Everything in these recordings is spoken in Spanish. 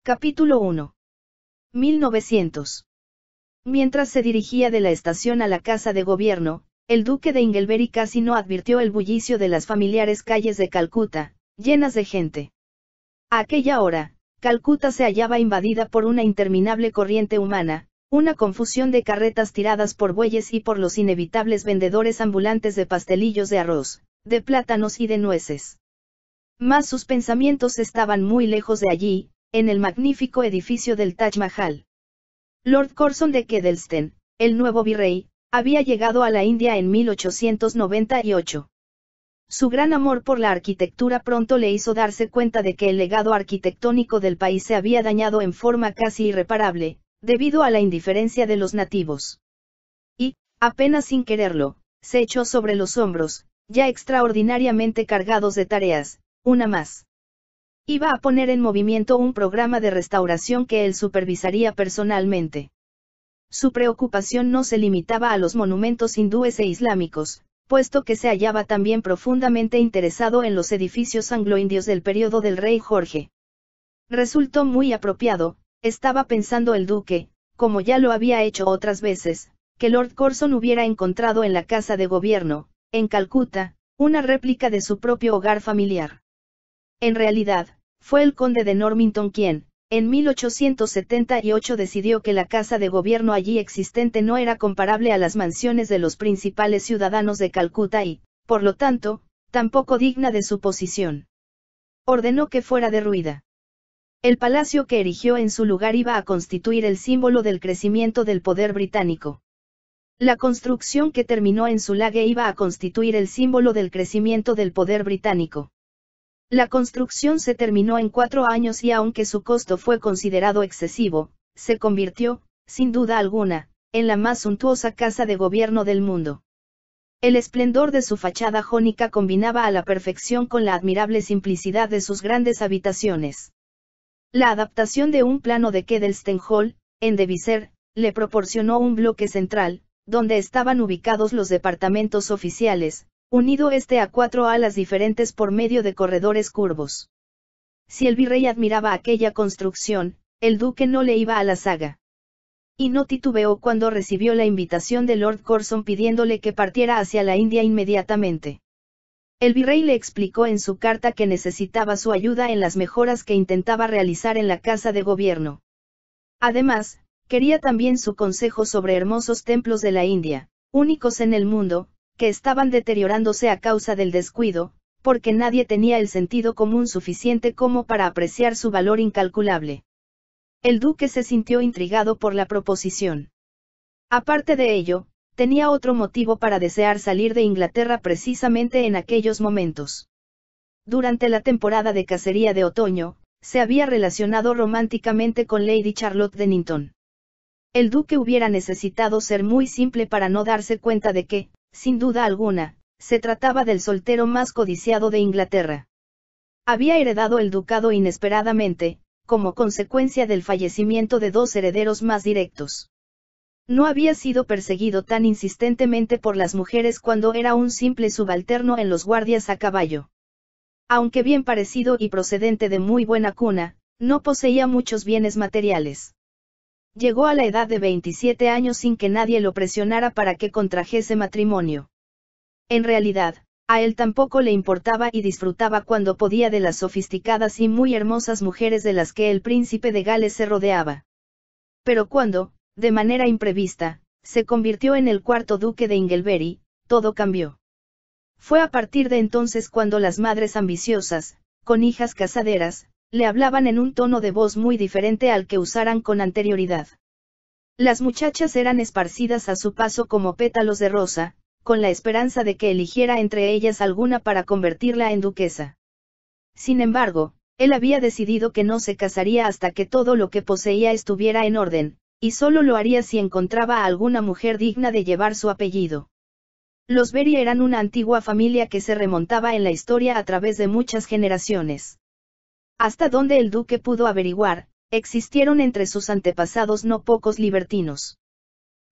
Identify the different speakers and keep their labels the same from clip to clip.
Speaker 1: Capítulo 1. 1900. Mientras se dirigía de la estación a la casa de gobierno, el duque de Inglebury casi no advirtió el bullicio de las familiares calles de Calcuta, llenas de gente. A aquella hora, Calcuta se hallaba invadida por una interminable corriente humana, una confusión de carretas tiradas por bueyes y por los inevitables vendedores ambulantes de pastelillos de arroz, de plátanos y de nueces. Mas sus pensamientos estaban muy lejos de allí, en el magnífico edificio del Taj Mahal. Lord Curzon de Kedleston, el nuevo virrey, había llegado a la India en 1898. Su gran amor por la arquitectura pronto le hizo darse cuenta de que el legado arquitectónico del país se había dañado en forma casi irreparable, debido a la indiferencia de los nativos. Y, apenas sin quererlo, se echó sobre los hombros, ya extraordinariamente cargados de tareas, una más. Iba a poner en movimiento un programa de restauración que él supervisaría personalmente. Su preocupación no se limitaba a los monumentos hindúes e islámicos, puesto que se hallaba también profundamente interesado en los edificios anglo-indios del período del rey Jorge. Resultó muy apropiado, estaba pensando el duque, como ya lo había hecho otras veces, que Lord Curzon hubiera encontrado en la casa de gobierno, en Calcuta, una réplica de su propio hogar familiar. En realidad, fue el conde de Normanton quien, en 1878 decidió que la casa de gobierno allí existente no era comparable a las mansiones de los principales ciudadanos de Calcuta y, por lo tanto, tampoco digna de su posición. Ordenó que fuera derruida. El palacio que erigió en su lugar iba a constituir el símbolo del crecimiento del poder británico. La construcción que terminó en Sulage iba a constituir el símbolo del crecimiento del poder británico. La construcción se terminó en 4 años y aunque su costo fue considerado excesivo, se convirtió, sin duda alguna, en la más suntuosa casa de gobierno del mundo. El esplendor de su fachada jónica combinaba a la perfección con la admirable simplicidad de sus grandes habitaciones. La adaptación de un plano de Kedleston Hall, en Devonshire, le proporcionó un bloque central, donde estaban ubicados los departamentos oficiales, unido a 4 alas diferentes por medio de corredores curvos. Si el virrey admiraba aquella construcción, el duque no le iba a la zaga. Y no titubeó cuando recibió la invitación de Lord Curzon pidiéndole que partiera hacia la India inmediatamente. El virrey le explicó en su carta que necesitaba su ayuda en las mejoras que intentaba realizar en la casa de gobierno. Además, quería también su consejo sobre hermosos templos de la India, únicos en el mundo, que estaban deteriorándose a causa del descuido, porque nadie tenía el sentido común suficiente como para apreciar su valor incalculable. El duque se sintió intrigado por la proposición. Aparte de ello, tenía otro motivo para desear salir de Inglaterra precisamente en aquellos momentos. Durante la temporada de cacería de otoño, se había relacionado románticamente con Lady Charlotte Dennington. El duque hubiera necesitado ser muy simple para no darse cuenta de que, sin duda alguna, se trataba del soltero más codiciado de Inglaterra. Había heredado el ducado inesperadamente, como consecuencia del fallecimiento de 2 herederos más directos. No había sido perseguido tan insistentemente por las mujeres cuando era un simple subalterno en los guardias a caballo. Aunque bien parecido y procedente de muy buena cuna, no poseía muchos bienes materiales. Llegó a la edad de 27 años sin que nadie lo presionara para que contrajese matrimonio. En realidad, a él tampoco le importaba y disfrutaba cuando podía de las sofisticadas y muy hermosas mujeres de las que el príncipe de Gales se rodeaba. Pero cuando, de manera imprevista, se convirtió en el 4º duque de Inglebury, todo cambió. Fue a partir de entonces cuando las madres ambiciosas, con hijas casaderas, le hablaban en un tono de voz muy diferente al que usaran con anterioridad. Las muchachas eran esparcidas a su paso como pétalos de rosa, con la esperanza de que eligiera entre ellas alguna para convertirla en duquesa. Sin embargo, él había decidido que no se casaría hasta que todo lo que poseía estuviera en orden, y solo lo haría si encontraba a alguna mujer digna de llevar su apellido. Los Berry eran una antigua familia que se remontaba en la historia a través de muchas generaciones. Hasta donde el duque pudo averiguar, existieron entre sus antepasados no pocos libertinos.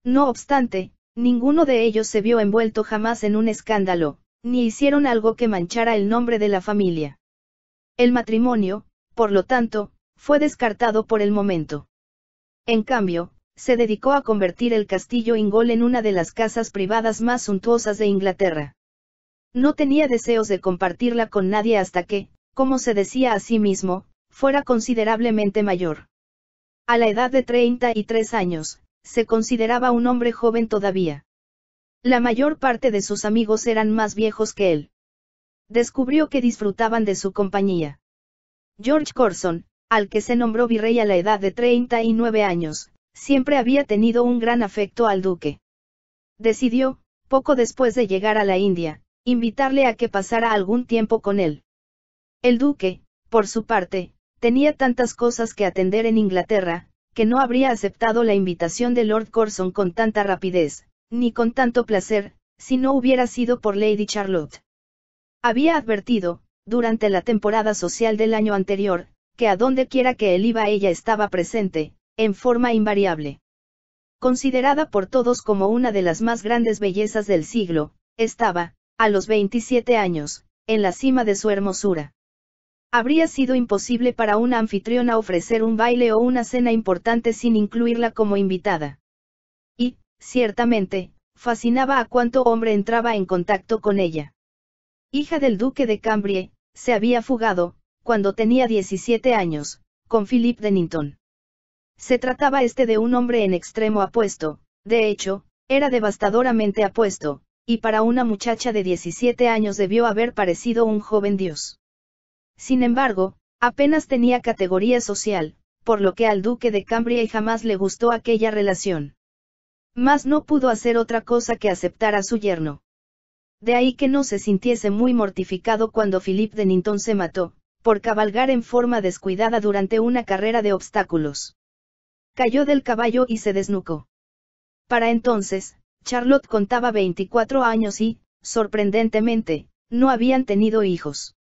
Speaker 1: No obstante, ninguno de ellos se vio envuelto jamás en un escándalo, ni hicieron algo que manchara el nombre de la familia. El matrimonio, por lo tanto, fue descartado por el momento. En cambio, se dedicó a convertir el castillo Ingol en una de las casas privadas más suntuosas de Inglaterra. No tenía deseos de compartirla con nadie hasta que, como se decía a sí mismo, fuera considerablemente mayor. A la edad de 33 años, se consideraba un hombre joven todavía. La mayor parte de sus amigos eran más viejos que él. Descubrió que disfrutaban de su compañía. George Curzon, al que se nombró virrey a la edad de 39 años, siempre había tenido un gran afecto al duque. Decidió, poco después de llegar a la India, invitarle a que pasara algún tiempo con él. El duque, por su parte, tenía tantas cosas que atender en Inglaterra, que no habría aceptado la invitación de Lord Curzon con tanta rapidez, ni con tanto placer, si no hubiera sido por Lady Charlotte. Había advertido, durante la temporada social del año anterior, que a donde quiera que él iba ella estaba presente, en forma invariable. Considerada por todos como una de las más grandes bellezas del siglo, estaba, a los 27 años, en la cima de su hermosura. Habría sido imposible para una anfitriona ofrecer un baile o una cena importante sin incluirla como invitada. Y, ciertamente, fascinaba a cuanto hombre entraba en contacto con ella. Hija del duque de Cambrie, se había fugado, cuando tenía 17 años, con Philip Dennington. Se trataba de un hombre en extremo apuesto, de hecho, era devastadoramente apuesto, y para una muchacha de 17 años debió haber parecido un joven dios. Sin embargo, apenas tenía categoría social, por lo que al duque de Cambrie jamás le gustó aquella relación. Mas no pudo hacer otra cosa que aceptar a su yerno. De ahí que no se sintiese muy mortificado cuando Philip Dennington se mató, por cabalgar en forma descuidada durante una carrera de obstáculos. Cayó del caballo y se desnucó. Para entonces, Charlotte contaba 24 años y, sorprendentemente, no habían tenido hijos.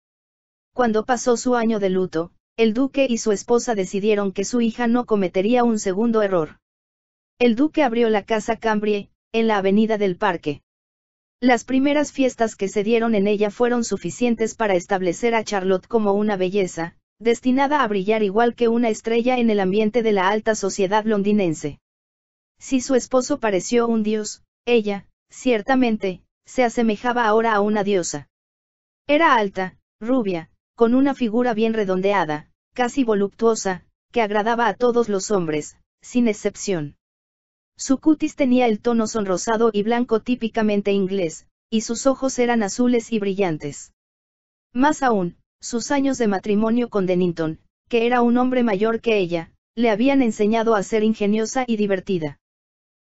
Speaker 1: Cuando pasó su año de luto, el duque y su esposa decidieron que su hija no cometería un segundo error. El duque abrió la casa Cambrie, en la avenida del Parque. Las primeras fiestas que se dieron en ella fueron suficientes para establecer a Charlotte como una belleza, destinada a brillar igual que una estrella en el ambiente de la alta sociedad londinense. Si su esposo pareció un dios, ella, ciertamente, se asemejaba ahora a una diosa. Era alta, rubia, con una figura bien redondeada, casi voluptuosa, que agradaba a todos los hombres, sin excepción. Su cutis tenía el tono sonrosado y blanco típicamente inglés, y sus ojos eran azules y brillantes. Más aún, sus años de matrimonio con Dennington, que era un hombre mayor que ella, le habían enseñado a ser ingeniosa y divertida.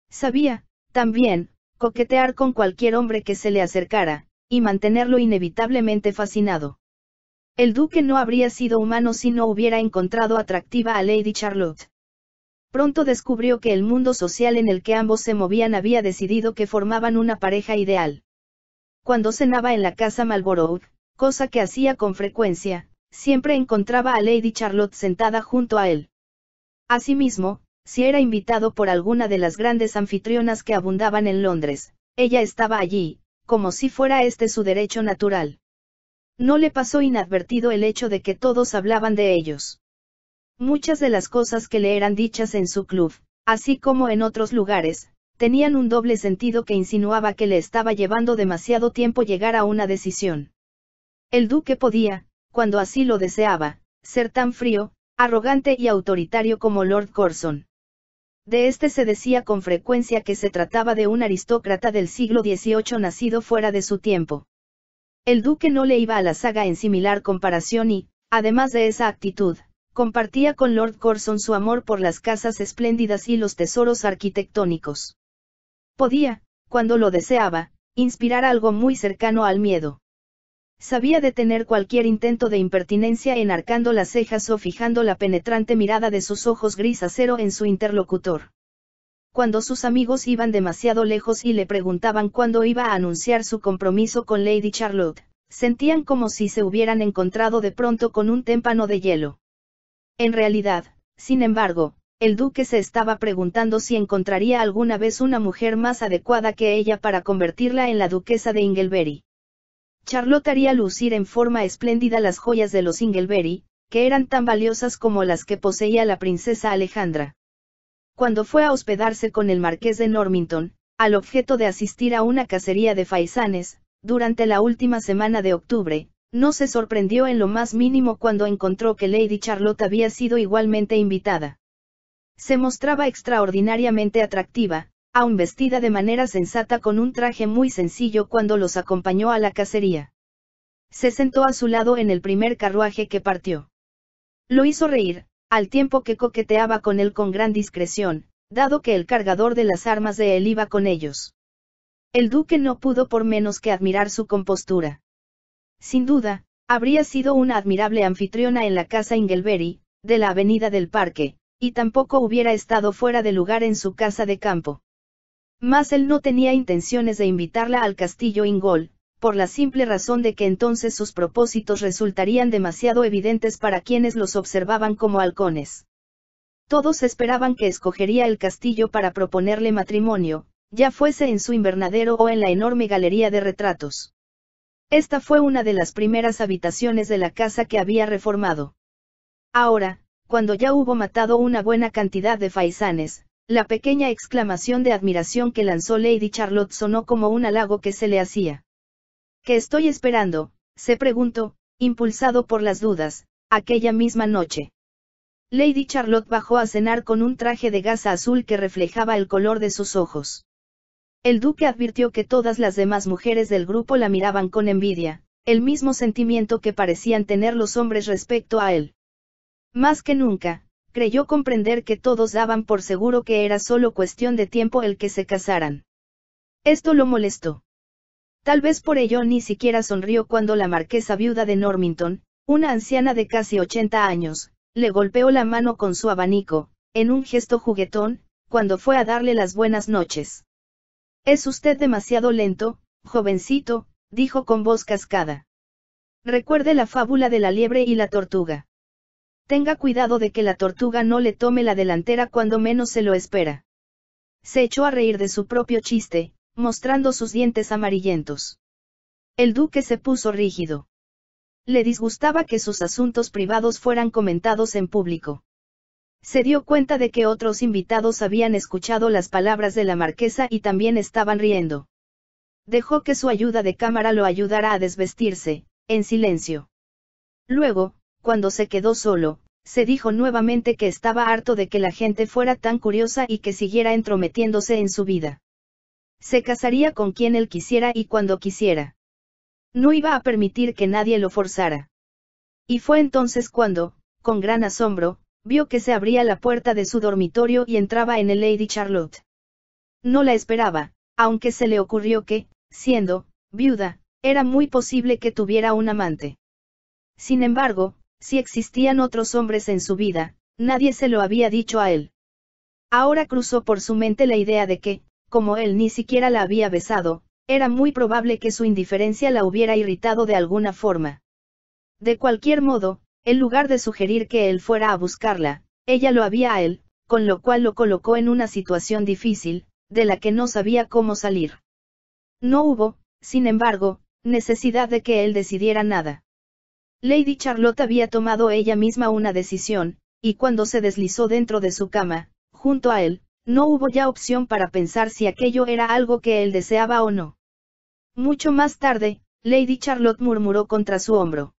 Speaker 1: Sabía, también, coquetear con cualquier hombre que se le acercara, y mantenerlo inevitablemente fascinado. El duque no habría sido humano si no hubiera encontrado atractiva a Lady Charlotte. Pronto descubrió que el mundo social en el que ambos se movían había decidido que formaban una pareja ideal. Cuando cenaba en la casa Marlborough, cosa que hacía con frecuencia, siempre encontraba a Lady Charlotte sentada junto a él. Asimismo, si era invitado por alguna de las grandes anfitrionas que abundaban en Londres, ella estaba allí, como si fuera su derecho natural. No le pasó inadvertido el hecho de que todos hablaban de ellos. Muchas de las cosas que le eran dichas en su club, así como en otros lugares, tenían un doble sentido que insinuaba que le estaba llevando demasiado tiempo llegar a una decisión. El duque podía, cuando así lo deseaba, ser tan frío, arrogante y autoritario como Lord Curzon. De se decía con frecuencia que se trataba de un aristócrata del siglo XVIII nacido fuera de su tiempo. El duque no le iba a la zaga en similar comparación y, además de esa actitud, compartía con Lord Curzon su amor por las casas espléndidas y los tesoros arquitectónicos. Podía, cuando lo deseaba, inspirar algo muy cercano al miedo. Sabía detener cualquier intento de impertinencia enarcando las cejas o fijando la penetrante mirada de sus ojos gris acero en su interlocutor. Cuando sus amigos iban demasiado lejos y le preguntaban cuándo iba a anunciar su compromiso con Lady Charlotte, sentían como si se hubieran encontrado de pronto con un témpano de hielo. En realidad, sin embargo, el duque se estaba preguntando si encontraría alguna vez una mujer más adecuada que ella para convertirla en la duquesa de Inglebury. Charlotte haría lucir en forma espléndida las joyas de los Inglebury, que eran tan valiosas como las que poseía la princesa Alejandra. Cuando fue a hospedarse con el marqués de Normanton, al objeto de asistir a una cacería de faisanes, durante la última semana de octubre, no se sorprendió en lo más mínimo cuando encontró que Lady Charlotte había sido igualmente invitada. Se mostraba extraordinariamente atractiva, aun vestida de manera sensata con un traje muy sencillo cuando los acompañó a la cacería. Se sentó a su lado en el primer carruaje que partió. Lo hizo reír, al tiempo que coqueteaba con él con gran discreción, dado que el cargador de las armas de él iba con ellos. El duque no pudo por menos que admirar su compostura. Sin duda, habría sido una admirable anfitriona en la casa Inglebury, de la Avenida del Parque, y tampoco hubiera estado fuera de lugar en su casa de campo. Mas él no tenía intenciones de invitarla al castillo Ingol, por la simple razón de que entonces sus propósitos resultarían demasiado evidentes para quienes los observaban como halcones. Todos esperaban que escogería el castillo para proponerle matrimonio, ya fuese en su invernadero o en la enorme galería de retratos. Esta fue una de las primeras habitaciones de la casa que había reformado. Ahora, cuando ya hubo matado una buena cantidad de faisanes, la pequeña exclamación de admiración que lanzó Lady Charlotte sonó como un halago que se le hacía. ¿Qué estoy esperando?, se preguntó, impulsado por las dudas, aquella misma noche. Lady Charlotte bajó a cenar con un traje de gasa azul que reflejaba el color de sus ojos. El duque advirtió que todas las demás mujeres del grupo la miraban con envidia, el mismo sentimiento que parecían tener los hombres respecto a él. Más que nunca, creyó comprender que todos daban por seguro que era solo cuestión de tiempo el que se casaran. Esto lo molestó. Tal vez por ello ni siquiera sonrió cuando la marquesa viuda de Normanton, una anciana de casi 80 años, le golpeó la mano con su abanico, en un gesto juguetón, cuando fue a darle las buenas noches. «Es usted demasiado lento, jovencito», dijo con voz cascada. «Recuerde la fábula de la liebre y la tortuga. Tenga cuidado de que la tortuga no le tome la delantera cuando menos se lo espera». Se echó a reír de su propio chiste, mostrando sus dientes amarillentos. El duque se puso rígido. Le disgustaba que sus asuntos privados fueran comentados en público. Se dio cuenta de que otros invitados habían escuchado las palabras de la marquesa y también estaban riendo. Dejó que su ayuda de cámara lo ayudara a desvestirse, en silencio. Luego, cuando se quedó solo, se dijo nuevamente que estaba harto de que la gente fuera tan curiosa y que siguiera entrometiéndose en su vida. Se casaría con quien él quisiera y cuando quisiera. No iba a permitir que nadie lo forzara. Y fue entonces cuando, con gran asombro, vio que se abría la puerta de su dormitorio y entraba en él Lady Charlotte. No la esperaba, aunque se le ocurrió que, siendo viuda, era muy posible que tuviera un amante. Sin embargo, si existían otros hombres en su vida, nadie se lo había dicho a él. Ahora cruzó por su mente la idea de que, como él ni siquiera la había besado, era muy probable que su indiferencia la hubiera irritado de alguna forma. De cualquier modo, en lugar de sugerir que él fuera a buscarla, ella lo había a él, con lo cual lo colocó en una situación difícil, de la que no sabía cómo salir. No hubo, sin embargo, necesidad de que él decidiera nada. Lady Charlotte había tomado ella misma una decisión, y cuando se deslizó dentro de su cama, junto a él, no hubo ya opción para pensar si aquello era algo que él deseaba o no. Mucho más tarde, Lady Charlotte murmuró contra su hombro.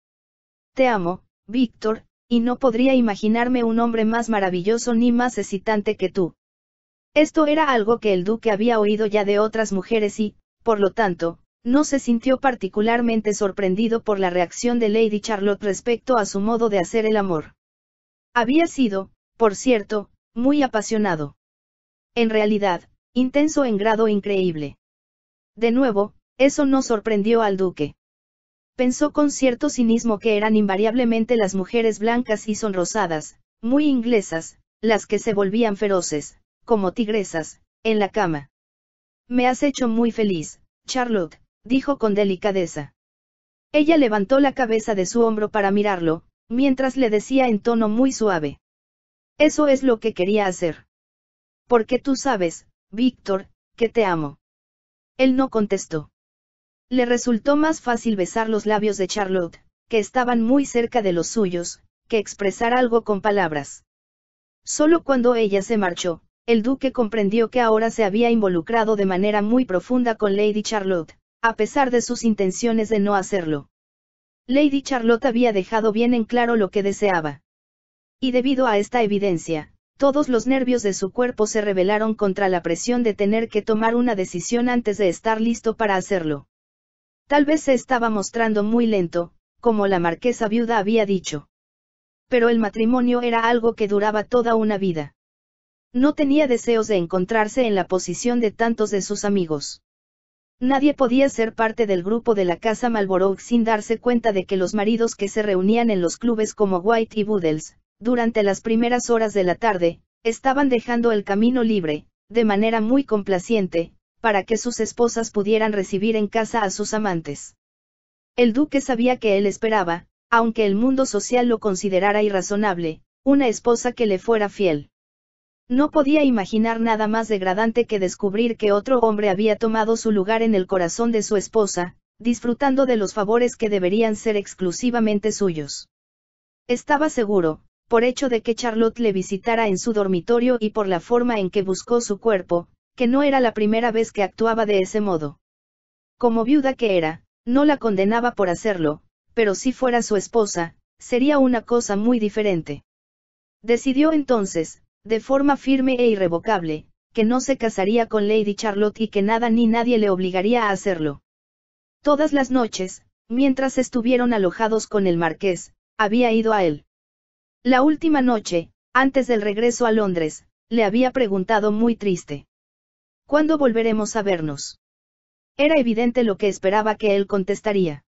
Speaker 1: «Te amo, Víctor, y no podría imaginarme un hombre más maravilloso ni más excitante que tú». Esto era algo que el duque había oído ya de otras mujeres y, por lo tanto, no se sintió particularmente sorprendido por la reacción de Lady Charlotte respecto a su modo de hacer el amor. Había sido, por cierto, muy apasionado. En realidad, intenso en grado increíble. De nuevo, eso no sorprendió al duque. Pensó con cierto cinismo que eran invariablemente las mujeres blancas y sonrosadas, muy inglesas, las que se volvían feroces, como tigresas, en la cama. «Me has hecho muy feliz, Charlotte», dijo con delicadeza. Ella levantó la cabeza de su hombro para mirarlo, mientras le decía en tono muy suave. «Eso es lo que quería hacer. Porque tú sabes, Víctor, que te amo». Él no contestó. Le resultó más fácil besar los labios de Charlotte, que estaban muy cerca de los suyos, que expresar algo con palabras. Solo cuando ella se marchó, el duque comprendió que ahora se había involucrado de manera muy profunda con Lady Charlotte, a pesar de sus intenciones de no hacerlo. Lady Charlotte había dejado bien en claro lo que deseaba. Y debido a esta evidencia, todos los nervios de su cuerpo se rebelaron contra la presión de tener que tomar una decisión antes de estar listo para hacerlo. Tal vez se estaba mostrando muy lento, como la marquesa viuda había dicho. Pero el matrimonio era algo que duraba toda una vida. No tenía deseos de encontrarse en la posición de tantos de sus amigos. Nadie podía ser parte del grupo de la casa Marlborough sin darse cuenta de que los maridos que se reunían en los clubes como White y Boodles, durante las primeras horas de la tarde, estaban dejando el camino libre, de manera muy complaciente, para que sus esposas pudieran recibir en casa a sus amantes. El duque sabía que él esperaba, aunque el mundo social lo considerara irrazonable, una esposa que le fuera fiel. No podía imaginar nada más degradante que descubrir que otro hombre había tomado su lugar en el corazón de su esposa, disfrutando de los favores que deberían ser exclusivamente suyos. Estaba seguro, por hecho de que Charlotte le visitara en su dormitorio y por la forma en que buscó su cuerpo, que no era la primera vez que actuaba de ese modo. Como viuda que era, no la condenaba por hacerlo, pero si fuera su esposa, sería una cosa muy diferente. Decidió entonces, de forma firme e irrevocable, que no se casaría con Lady Charlotte y que nada ni nadie le obligaría a hacerlo. Todas las noches, mientras estuvieron alojados con el marqués, había ido a él. La última noche, antes del regreso a Londres, le había preguntado muy triste: ¿cuándo volveremos a vernos? Era evidente lo que esperaba que él contestaría.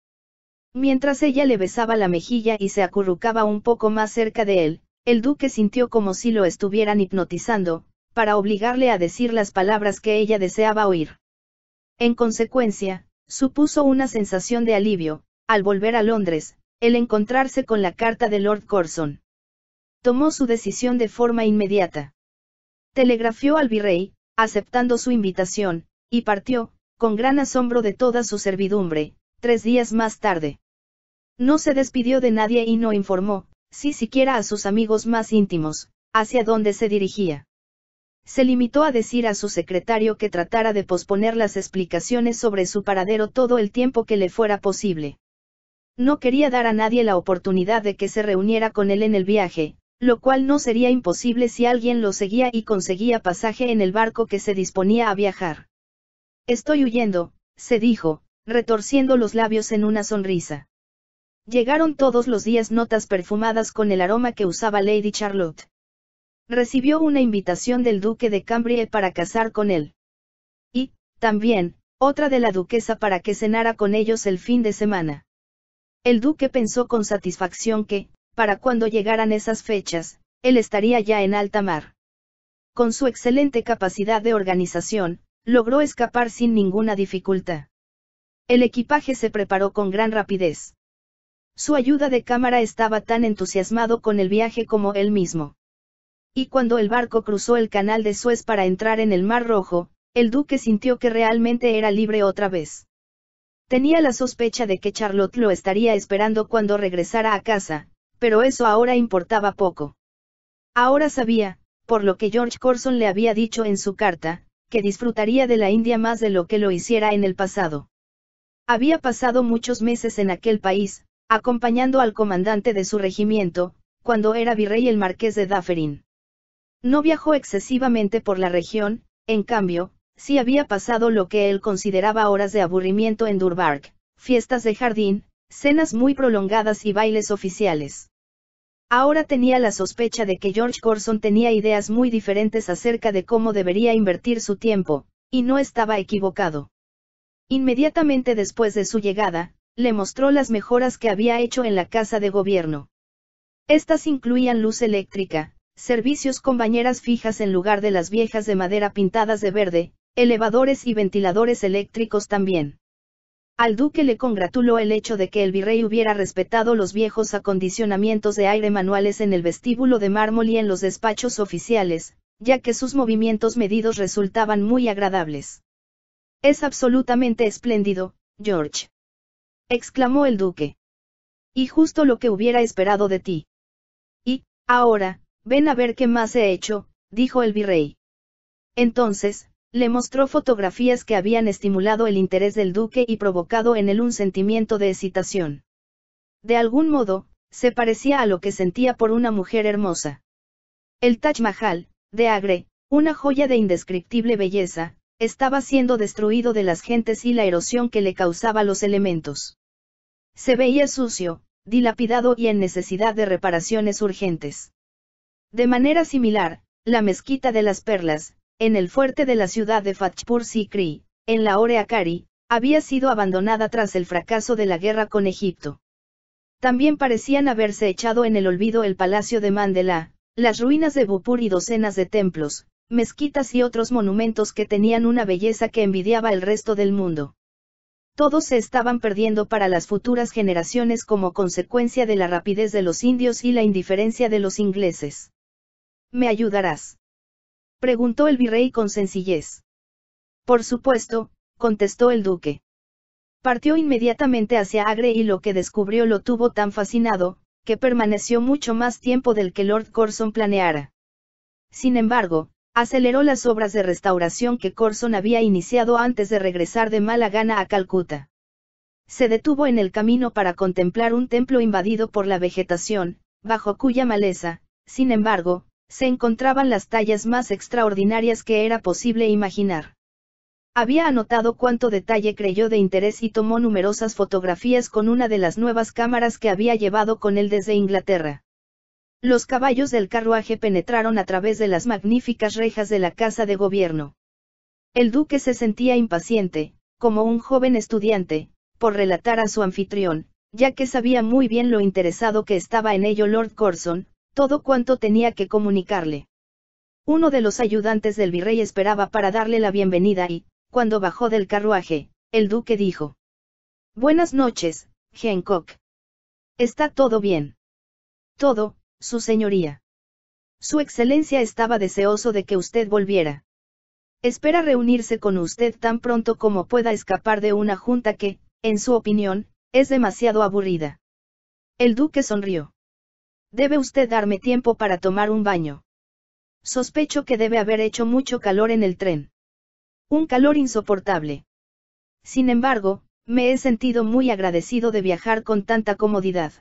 Speaker 1: Mientras ella le besaba la mejilla y se acurrucaba un poco más cerca de él, el duque sintió como si lo estuvieran hipnotizando, para obligarle a decir las palabras que ella deseaba oír. En consecuencia, supuso una sensación de alivio, al volver a Londres, el encontrarse con la carta de Lord Curzon. Tomó su decisión de forma inmediata. Telegrafió al virrey, aceptando su invitación, y partió, con gran asombro de toda su servidumbre, 3 días más tarde. No se despidió de nadie y no informó, si siquiera a sus amigos más íntimos, hacia dónde se dirigía. Se limitó a decir a su secretario que tratara de posponer las explicaciones sobre su paradero todo el tiempo que le fuera posible. No quería dar a nadie la oportunidad de que se reuniera con él en el viaje, lo cual no sería imposible si alguien lo seguía y conseguía pasaje en el barco que se disponía a viajar. Estoy huyendo, se dijo, retorciendo los labios en una sonrisa. Llegaron todos los días notas perfumadas con el aroma que usaba Lady Charlotte. Recibió una invitación del duque de Cambridge para casar con él. Y, también, otra de la duquesa para que cenara con ellos el fin de semana. El duque pensó con satisfacción que, para cuando llegaran esas fechas, él estaría ya en alta mar. Con su excelente capacidad de organización, logró escapar sin ninguna dificultad. El equipaje se preparó con gran rapidez. Su ayuda de cámara estaba tan entusiasmado con el viaje como él mismo. Y cuando el barco cruzó el canal de Suez para entrar en el Mar Rojo, el duque sintió que realmente era libre otra vez. Tenía la sospecha de que Charlotte lo estaría esperando cuando regresara a casa, pero eso ahora importaba poco. Ahora sabía, por lo que George Curzon le había dicho en su carta, que disfrutaría de la India más de lo que lo hiciera en el pasado. Había pasado muchos meses en aquel país, acompañando al comandante de su regimiento, cuando era virrey el marqués de Dufferin. No viajó excesivamente por la región, en cambio, sí había pasado lo que él consideraba horas de aburrimiento en Durbar, fiestas de jardín, cenas muy prolongadas y bailes oficiales. Ahora tenía la sospecha de que George Curzon tenía ideas muy diferentes acerca de cómo debería invertir su tiempo, y no estaba equivocado. Inmediatamente después de su llegada, le mostró las mejoras que había hecho en la casa de gobierno. Estas incluían luz eléctrica, servicios con bañeras fijas en lugar de las viejas de madera pintadas de verde, elevadores y ventiladores eléctricos también. Al duque le congratuló el hecho de que el virrey hubiera respetado los viejos acondicionamientos de aire manuales en el vestíbulo de mármol y en los despachos oficiales, ya que sus movimientos medidos resultaban muy agradables. «Es absolutamente espléndido, George», exclamó el duque. «Y justo lo que hubiera esperado de ti». Ahora, ven a ver qué más he hecho, dijo el virrey. Entonces, le mostró fotografías que habían estimulado el interés del duque y provocado en él un sentimiento de excitación. De algún modo, se parecía a lo que sentía por una mujer hermosa. El Taj Mahal, de Agra, una joya de indescriptible belleza, estaba siendo destruido de las gentes y la erosión que le causaba los elementos. Se veía sucio, dilapidado y en necesidad de reparaciones urgentes. De manera similar, la mezquita de las Perlas, en el fuerte de la ciudad de Fatehpur Sikri, en la Ore Akari, había sido abandonada tras el fracaso de la guerra con Egipto. También parecían haberse echado en el olvido el palacio de Mandela, las ruinas de Bhupur y docenas de templos, mezquitas y otros monumentos que tenían una belleza que envidiaba el resto del mundo. Todos se estaban perdiendo para las futuras generaciones como consecuencia de la rapidez de los indios y la indiferencia de los ingleses. ¿Me ayudarás?, preguntó el virrey con sencillez. Por supuesto, contestó el duque. Partió inmediatamente hacia Agra y lo que descubrió lo tuvo tan fascinado, que permaneció mucho más tiempo del que Lord Curzon planeara. Sin embargo, aceleró las obras de restauración que Curzon había iniciado antes de regresar de mala gana a Calcuta. Se detuvo en el camino para contemplar un templo invadido por la vegetación, bajo cuya maleza, sin embargo, se encontraban las tallas más extraordinarias que era posible imaginar. Había anotado cuánto detalle creyó de interés y tomó numerosas fotografías con una de las nuevas cámaras que había llevado con él desde Inglaterra. Los caballos del carruaje penetraron a través de las magníficas rejas de la casa de gobierno. El duque se sentía impaciente, como un joven estudiante, por relatar a su anfitrión, ya que sabía muy bien lo interesado que estaba en ello Lord Curzon, todo cuanto tenía que comunicarle. Uno de los ayudantes del virrey esperaba para darle la bienvenida y, cuando bajó del carruaje, el duque dijo: «Buenas noches, Hancock. ¿Está todo bien?» «Todo, su señoría. Su excelencia estaba deseoso de que usted volviera. Espera reunirse con usted tan pronto como pueda escapar de una junta que, en su opinión, es demasiado aburrida». El duque sonrió. «Debe usted darme tiempo para tomar un baño. Sospecho que debe haber hecho mucho calor en el tren. Un calor insoportable. Sin embargo, me he sentido muy agradecido de viajar con tanta comodidad».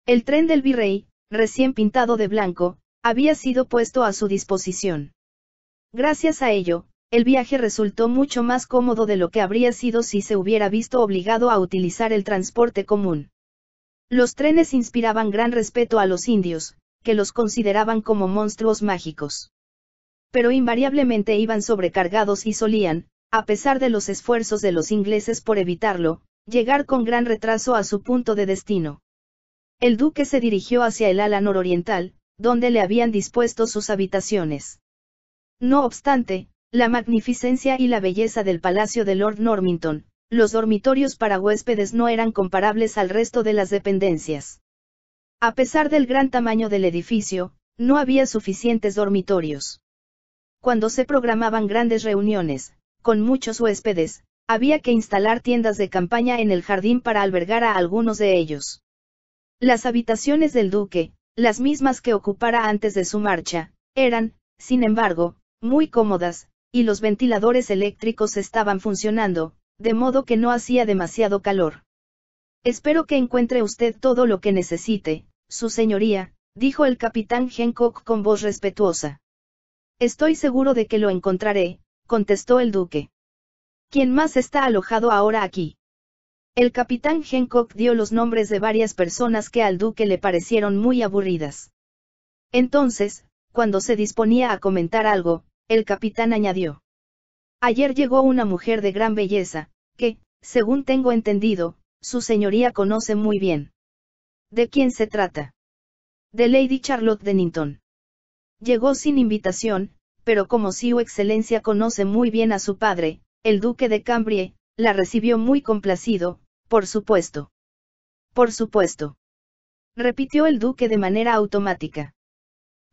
Speaker 1: El tren del virrey, recién pintado de blanco, había sido puesto a su disposición. Gracias a ello, el viaje resultó mucho más cómodo de lo que habría sido si se hubiera visto obligado a utilizar el transporte común. Los trenes inspiraban gran respeto a los indios, que los consideraban como monstruos mágicos. Pero invariablemente iban sobrecargados y solían, a pesar de los esfuerzos de los ingleses por evitarlo, llegar con gran retraso a su punto de destino. El duque se dirigió hacia el ala nororiental, donde le habían dispuesto sus habitaciones. No obstante, la magnificencia y la belleza del palacio de Lord Normanton, los dormitorios para huéspedes no eran comparables al resto de las dependencias. A pesar del gran tamaño del edificio, no había suficientes dormitorios. Cuando se programaban grandes reuniones, con muchos huéspedes, había que instalar tiendas de campaña en el jardín para albergar a algunos de ellos. Las habitaciones del duque, las mismas que ocupara antes de su marcha, eran, sin embargo, muy cómodas, y los ventiladores eléctricos estaban funcionando, de modo que no hacía demasiado calor. «Espero que encuentre usted todo lo que necesite, su señoría», dijo el capitán Hancock con voz respetuosa. «Estoy seguro de que lo encontraré», contestó el duque. «¿Quién más está alojado ahora aquí?» El capitán Hancock dio los nombres de varias personas que al duque le parecieron muy aburridas. Entonces, cuando se disponía a comentar algo, el capitán añadió: «Ayer llegó una mujer de gran belleza, que, según tengo entendido, su señoría conoce muy bien». «¿De quién se trata?» «De Lady Charlotte Dennington. Llegó sin invitación, pero como su excelencia conoce muy bien a su padre, el duque de Cambrie, la recibió muy complacido, por supuesto». «Por supuesto», repitió el duque de manera automática.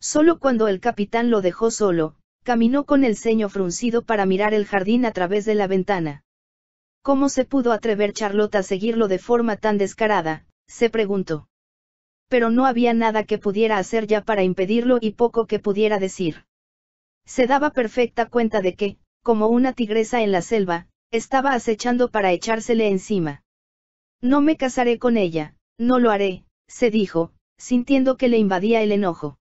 Speaker 1: Solo cuando el capitán lo dejó solo, caminó con el ceño fruncido para mirar el jardín a través de la ventana. ¿Cómo se pudo atrever Charlotte a seguirlo de forma tan descarada?, se preguntó. Pero no había nada que pudiera hacer ya para impedirlo y poco que pudiera decir. Se daba perfecta cuenta de que, como una tigresa en la selva, estaba acechando para echársele encima. No me casaré con ella, no lo haré, se dijo, sintiendo que le invadía el enojo.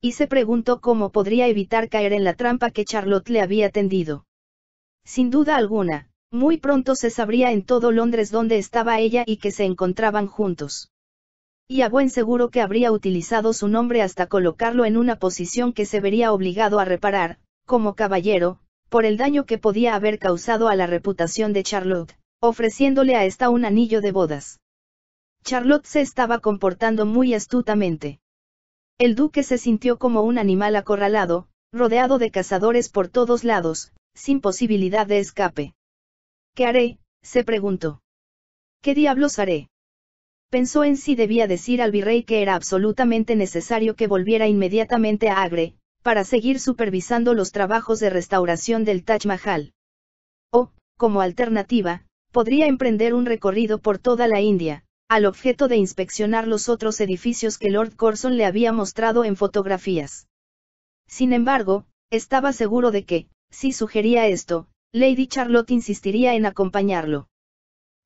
Speaker 1: Y se preguntó cómo podría evitar caer en la trampa que Charlotte le había tendido. Sin duda alguna, muy pronto se sabría en todo Londres dónde estaba ella y que se encontraban juntos. Y a buen seguro que habría utilizado su nombre hasta colocarlo en una posición que se vería obligado a reparar, como caballero, por el daño que podía haber causado a la reputación de Charlotte, ofreciéndole a esta un anillo de bodas. Charlotte se estaba comportando muy astutamente. El duque se sintió como un animal acorralado, rodeado de cazadores por todos lados, sin posibilidad de escape. ¿Qué haré?, se preguntó. ¿Qué diablos haré? Pensó en si debía decir al virrey que era absolutamente necesario que volviera inmediatamente a Agra, para seguir supervisando los trabajos de restauración del Taj Mahal. O, como alternativa, podría emprender un recorrido por toda la India, al objeto de inspeccionar los otros edificios que Lord Curzon le había mostrado en fotografías. Sin embargo, estaba seguro de que, si sugería esto, Lady Charlotte insistiría en acompañarlo.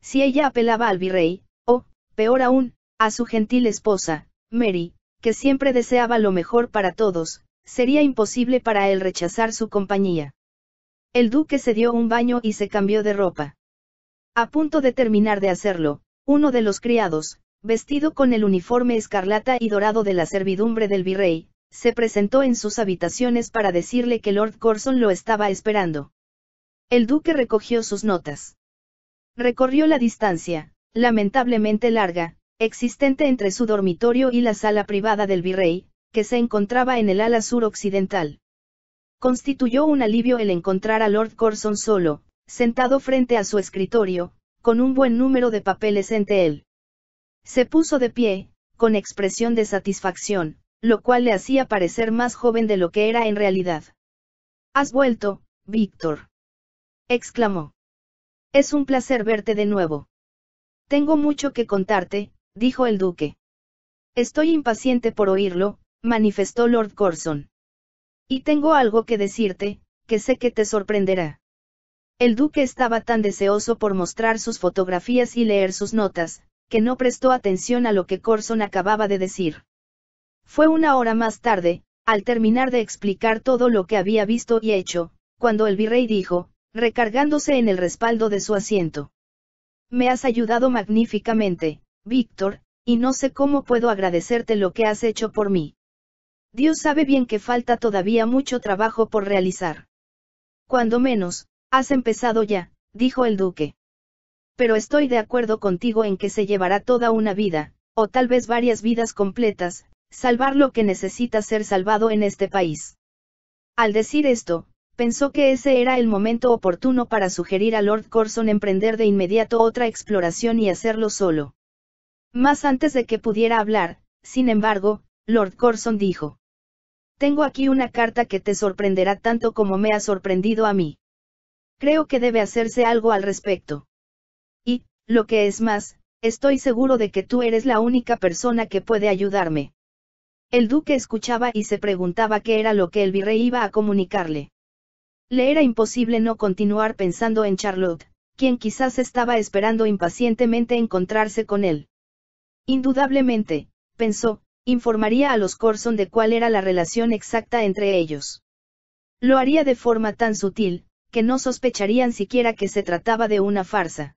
Speaker 1: Si ella apelaba al virrey, o, peor aún, a su gentil esposa, Mary, que siempre deseaba lo mejor para todos, sería imposible para él rechazar su compañía. El duque se dio un baño y se cambió de ropa. A punto de terminar de hacerlo, uno de los criados, vestido con el uniforme escarlata y dorado de la servidumbre del virrey, se presentó en sus habitaciones para decirle que Lord Curzon lo estaba esperando. El duque recogió sus notas. Recorrió la distancia, lamentablemente larga, existente entre su dormitorio y la sala privada del virrey, que se encontraba en el ala suroccidental. Constituyó un alivio el encontrar a Lord Curzon solo, sentado frente a su escritorio, con un buen número de papeles ante él. Se puso de pie, con expresión de satisfacción, lo cual le hacía parecer más joven de lo que era en realidad. «¿Has vuelto, Víctor?», exclamó. «Es un placer verte de nuevo». «Tengo mucho que contarte», dijo el duque. «Estoy impaciente por oírlo», manifestó Lord Curzon. «Y tengo algo que decirte, que sé que te sorprenderá». El duque estaba tan deseoso por mostrar sus fotografías y leer sus notas, que no prestó atención a lo que Curzon acababa de decir. Fue una hora más tarde, al terminar de explicar todo lo que había visto y hecho, cuando el virrey dijo, recargándose en el respaldo de su asiento: «Me has ayudado magníficamente, Víctor, y no sé cómo puedo agradecerte lo que has hecho por mí. Dios sabe bien que falta todavía mucho trabajo por realizar». «Cuando menos, has empezado ya», dijo el duque. «Pero estoy de acuerdo contigo en que se llevará toda una vida, o tal vez varias vidas completas, salvar lo que necesita ser salvado en este país». Al decir esto, pensó que ese era el momento oportuno para sugerir a Lord Curzon emprender de inmediato otra exploración y hacerlo solo. Más antes de que pudiera hablar, sin embargo, Lord Curzon dijo: «Tengo aquí una carta que te sorprenderá tanto como me ha sorprendido a mí. Creo que debe hacerse algo al respecto. Y, lo que es más, estoy seguro de que tú eres la única persona que puede ayudarme». El duque escuchaba y se preguntaba qué era lo que el virrey iba a comunicarle. Le era imposible no continuar pensando en Charlotte, quien quizás estaba esperando impacientemente encontrarse con él. Indudablemente, pensó, informaría a los Curzon de cuál era la relación exacta entre ellos. Lo haría de forma tan sutil, que no sospecharían siquiera que se trataba de una farsa.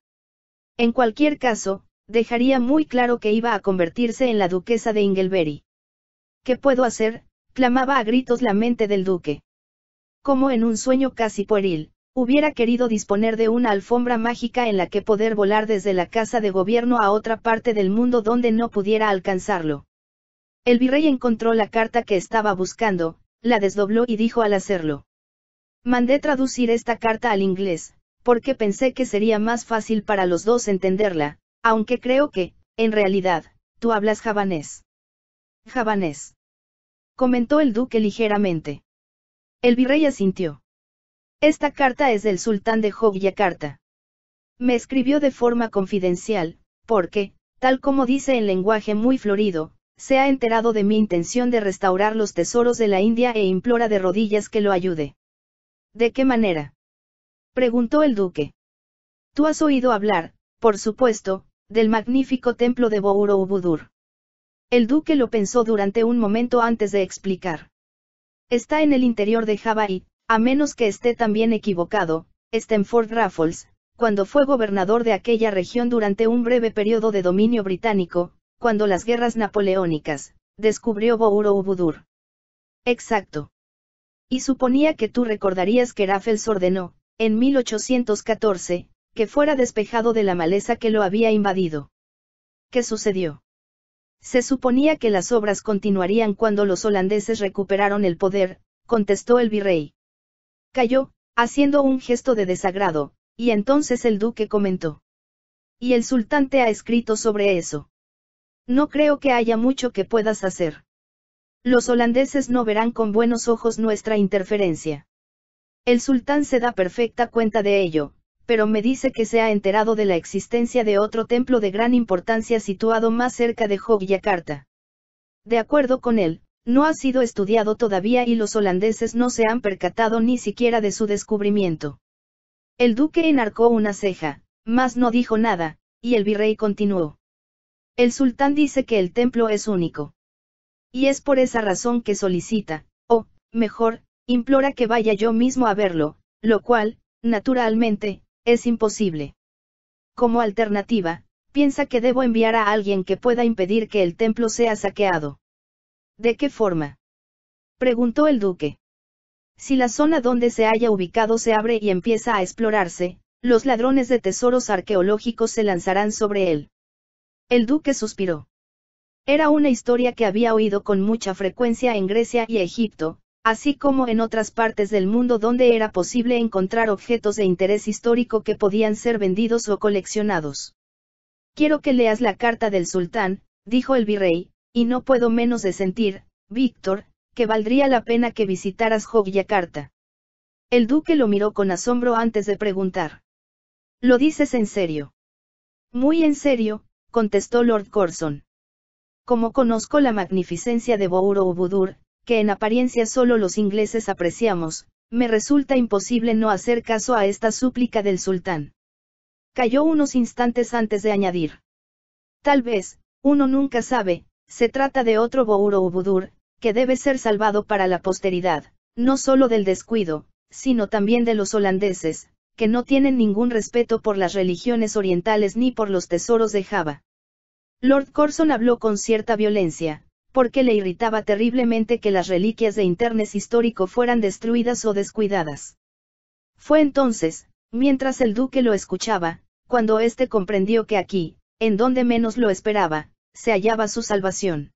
Speaker 1: En cualquier caso, dejaría muy claro que iba a convertirse en la duquesa de Inglebury. «¿Qué puedo hacer?», clamaba a gritos la mente del duque. Como en un sueño casi pueril, hubiera querido disponer de una alfombra mágica en la que poder volar desde la casa de gobierno a otra parte del mundo donde no pudiera alcanzarlo. El virrey encontró la carta que estaba buscando, la desdobló y dijo al hacerlo: «Mandé traducir esta carta al inglés, porque pensé que sería más fácil para los dos entenderla, aunque creo que, en realidad, tú hablas javanés». «Javanés», comentó el duque ligeramente. El virrey asintió. «Esta carta es del sultán de Yogyakarta. Me escribió de forma confidencial, porque, tal como dice en lenguaje muy florido, se ha enterado de mi intención de restaurar los tesoros de la India e implora de rodillas que lo ayude. ¿De qué manera?, preguntó el duque. Tú has oído hablar, por supuesto, del magnífico templo de Borobudur. El duque lo pensó durante un momento antes de explicar. Está en el interior de Java y, a menos que esté también equivocado, Stamford Raffles, cuando fue gobernador de aquella región durante un breve periodo de dominio británico, cuando las guerras napoleónicas, descubrió Borobudur. Exacto. Y suponía que tú recordarías que Raffles ordenó, en 1814, que fuera despejado de la maleza que lo había invadido. ¿Qué sucedió? Se suponía que las obras continuarían cuando los holandeses recuperaron el poder, contestó el virrey. Calló, haciendo un gesto de desagrado, y entonces el duque comentó. ¿Y el sultán te ha escrito sobre eso? No creo que haya mucho que puedas hacer. Los holandeses no verán con buenos ojos nuestra interferencia. El sultán se da perfecta cuenta de ello, pero me dice que se ha enterado de la existencia de otro templo de gran importancia situado más cerca de Yogyakarta. De acuerdo con él, no ha sido estudiado todavía y los holandeses no se han percatado ni siquiera de su descubrimiento. El duque enarcó una ceja, mas no dijo nada, y el virrey continuó. El sultán dice que el templo es único. Y es por esa razón que solicita, o, mejor, implora que vaya yo mismo a verlo, lo cual, naturalmente, es imposible. Como alternativa, piensa que debo enviar a alguien que pueda impedir que el templo sea saqueado. ¿De qué forma?, preguntó el duque. Si la zona donde se haya ubicado se abre y empieza a explorarse, los ladrones de tesoros arqueológicos se lanzarán sobre él. El duque suspiró. Era una historia que había oído con mucha frecuencia en Grecia y Egipto, así como en otras partes del mundo donde era posible encontrar objetos de interés histórico que podían ser vendidos o coleccionados. Quiero que leas la carta del sultán, dijo el virrey, y no puedo menos de sentir, Víctor, que valdría la pena que visitaras Yogyakarta. El duque lo miró con asombro antes de preguntar. ¿Lo dices en serio? Muy en serio, contestó Lord Curzon. Como conozco la magnificencia de Borobudur, que en apariencia solo los ingleses apreciamos, me resulta imposible no hacer caso a esta súplica del sultán. Calló unos instantes antes de añadir. Tal vez, uno nunca sabe, se trata de otro Borobudur, que debe ser salvado para la posteridad, no solo del descuido, sino también de los holandeses, que no tienen ningún respeto por las religiones orientales ni por los tesoros de Java. Lord Curzon habló con cierta violencia, porque le irritaba terriblemente que las reliquias de interés histórico fueran destruidas o descuidadas. Fue entonces, mientras el duque lo escuchaba, cuando éste comprendió que aquí, en donde menos lo esperaba, se hallaba su salvación.